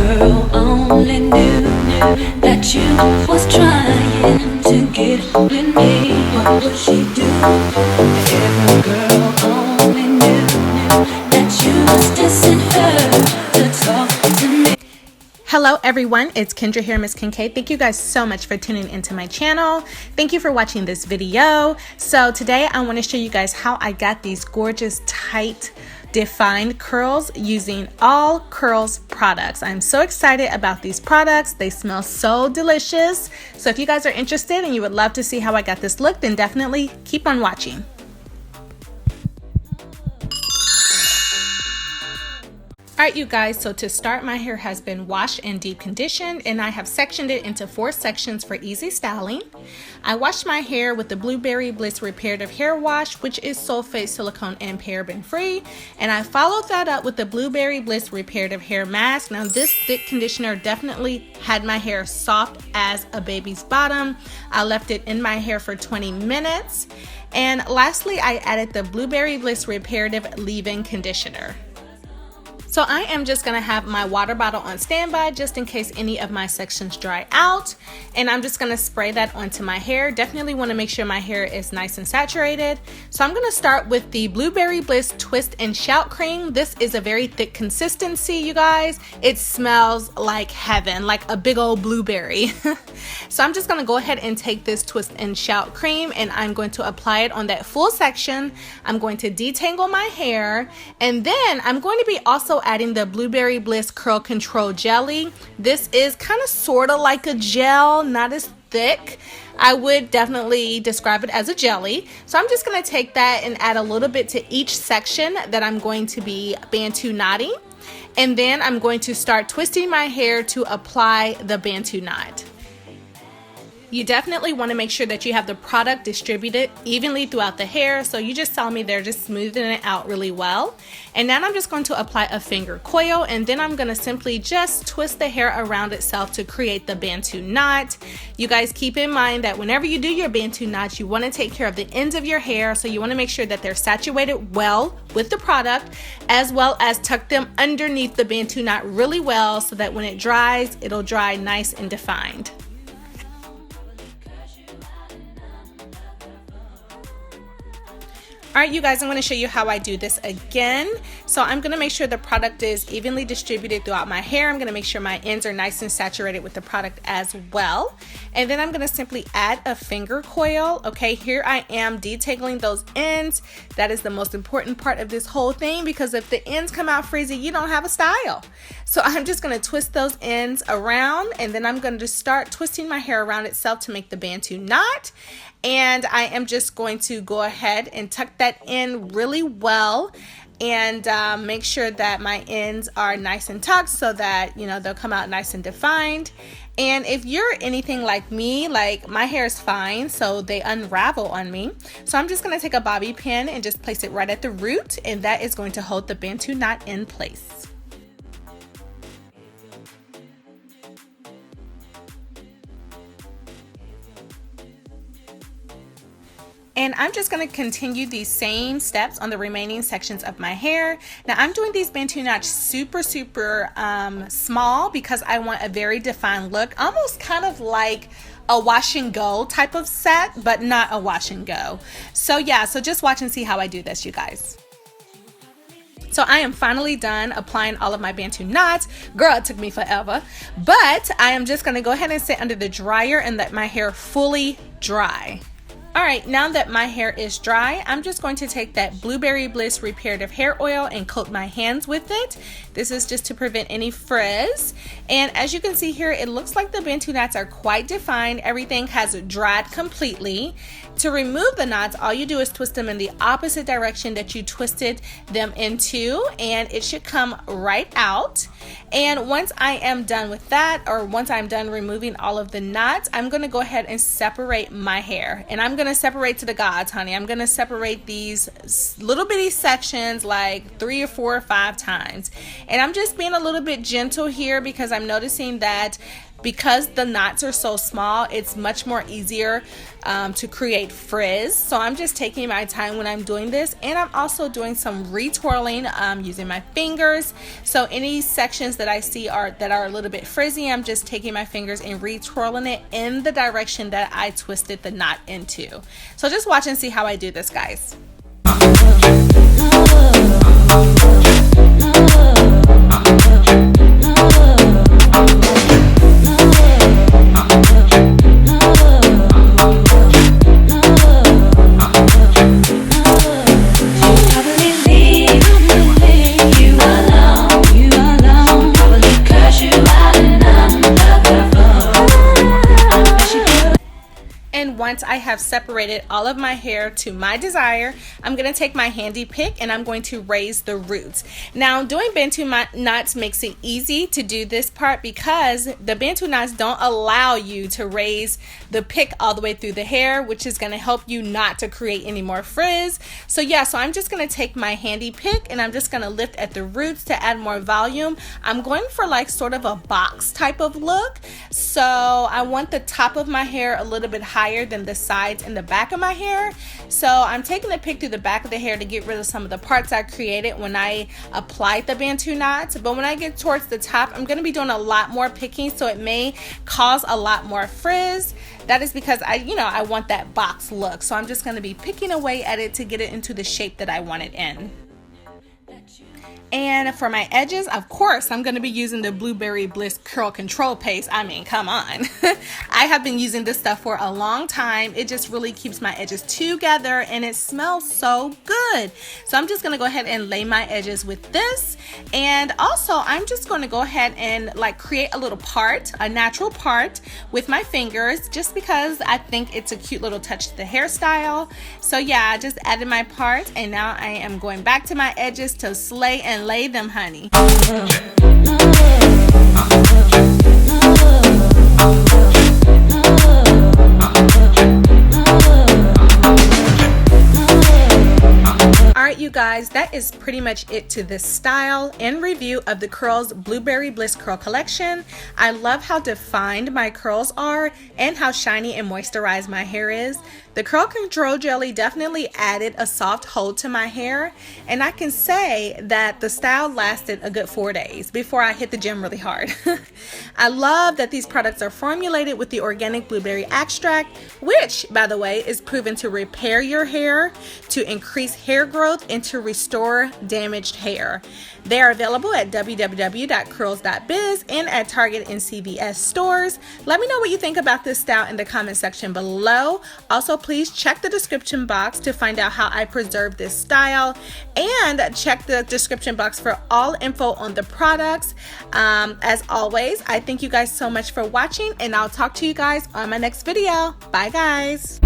girl only knew that you was trying to get with me, what would she do? If a girl only knew that you was dissing her to talk to me. Hello everyone, it's Kendra here, MissKenK. Thank you guys so much for tuning into my channel. Thank you for watching this video. So today I want to show you guys how I got these gorgeous tight defined curls using all curls products. I'm so excited about these products. They smell so delicious. So if you guys are interested and you would love to see how I got this look, then definitely keep on watching. Alright you guys, so to start, my hair has been washed and deep conditioned, and I have sectioned it into 4 sections for easy styling. I washed my hair with the Blueberry Bliss Reparative Hair Wash, which is sulfate, silicone, and paraben free, and I followed that up with the Blueberry Bliss Reparative Hair Mask. Now this thick conditioner definitely had my hair soft as a baby's bottom. I left it in my hair for 20 minutes. And lastly, I added the Blueberry Bliss Reparative Leave-In Conditioner. So I am just going to have my water bottle on standby just in case any of my sections dry out, and I'm just going to spray that onto my hair. Definitely want to make sure my hair is nice and saturated. So I'm going to start with the Blueberry Bliss Twist-n-shout cream. This is a very thick consistency, you guys. It smells like heaven, like a big old blueberry. So I'm just going to go ahead and take this Twist-n-shout cream and I'm going to apply it on that full section. I'm going to detangle my hair, and then I'm going to be also adding the Blueberry Bliss Curl Control Jelly. This is kind of sort of like a gel, not as thick. I would definitely describe it as a jelly. So I'm just going to take that and add a little bit to each section that I'm going to be Bantu knotting. And then I'm going to start twisting my hair to apply the Bantu knot. You definitely want to make sure that you have the product distributed evenly throughout the hair. So you just saw me there just smoothing it out really well. And now I'm just going to apply a finger coil, and then I'm going to simply just twist the hair around itself to create the Bantu knot. You guys keep in mind that whenever you do your Bantu knots, you want to take care of the ends of your hair. So you want to make sure that they're saturated well with the product, as well as tuck them underneath the Bantu knot really well so that when it dries, it'll dry nice and defined. Alright you guys, I'm going to show you how I do this again. So I'm going to make sure the product is evenly distributed throughout my hair. I'm going to make sure my ends are nice and saturated with the product as well. And then I'm going to simply add a finger coil. Okay, here I am detangling those ends. That is the most important part of this whole thing, because if the ends come out frizzy, you don't have a style. So I'm just going to twist those ends around, and then I'm going to start twisting my hair around itself to make the Bantu knot. And I am just going to go ahead and tuck that in really well, and make sure that my ends are nice and tucked so that, you know, they'll come out nice and defined. And if you're anything like me, like my hair is fine, so they unravel on me. So I'm just going to take a bobby pin and just place it right at the root, and that is going to hold the Bantu knot in place. And I'm just going to continue these same steps on the remaining sections of my hair. Now I'm doing these Bantu knots super small because I want a very defined look, almost kind of like a wash and go type of set, but not a wash and go. So yeah, so just watch and see how I do this, you guys. So I am finally done applying all of my Bantu knots. Girl, it took me forever, but I am just going to go ahead and sit under the dryer and let my hair fully dry. Alright, now that my hair is dry, I'm just going to take that Blueberry Bliss Reparative Hair Oil and coat my hands with it. This is just to prevent any frizz. And as you can see here, it looks like the Bantu knots are quite defined. Everything has dried completely. To remove the knots, all you do is twist them in the opposite direction that you twisted them into, and it should come right out. And once I am done with that, or once I'm done removing all of the knots, I'm going to go ahead and separate my hair. And I'm going to separate to the gods, honey. I'm going to separate these little bitty sections like 3 or 4 or 5 times. And I'm just being a little bit gentle here because I'm noticing that because the knots are so small, it's much more easier to create frizz. So I'm just taking my time when I'm doing this, and I'm also doing some retwirling using my fingers. So any sections that I see that are a little bit frizzy, I'm just taking my fingers and retwirling it in the direction that I twisted the knot into. So just watch and see how I do this, guys. Once I have separated all of my hair to my desire, I'm going to take my handy pick and I'm going to raise the roots. Now, doing Bantu knots makes it easy to do this part because the Bantu knots don't allow you to raise the pick all the way through the hair, which is going to help you not to create any more frizz. So yeah, so I'm just going to take my handy pick and I'm just going to lift at the roots to add more volume. I'm going for like sort of a box type of look. So I want the top of my hair a little bit higher than the sides and the back of my hair. So I'm taking the pick through the back of the hair to get rid of some of the parts I created when I applied the Bantu knots. But when I get towards the top, I'm going to be doing a lot more picking, so it may cause a lot more frizz. That is because I want that box look. So I'm just going to be picking away at it to get it into the shape that I want it in. And for my edges, of course, I'm going to be using the Blueberry Bliss Curl Control Paste. I mean, come on. I have been using this stuff for a long time. It just really keeps my edges together and it smells so good. So I'm just going to go ahead and lay my edges with this. And also, I'm just going to go ahead and like create a little part, a natural part with my fingers, just because I think it's a cute little touch to the hairstyle. So yeah, I just added my part and now I am going back to my edges to slay and lay them, honey. Alright, you guys, that is pretty much it to this style and review of the Curls Blueberry Bliss Curl Collection. I love how defined my curls are and how shiny and moisturized my hair is. The Curl Control Jelly definitely added a soft hold to my hair, and I can say that the style lasted a good 4 days before I hit the gym really hard. I love that these products are formulated with the organic blueberry extract, which, by the way, is proven to repair your hair, to increase hair growth, and to restore damaged hair. They are available at www.curls.biz and at Target and CVS stores. Let me know what you think about this style in the comment section below. Also, please check the description box to find out how I preserve this style, and check the description box for all info on the products. As always, I thank you guys so much for watching, and I'll talk to you guys on my next video. Bye, guys.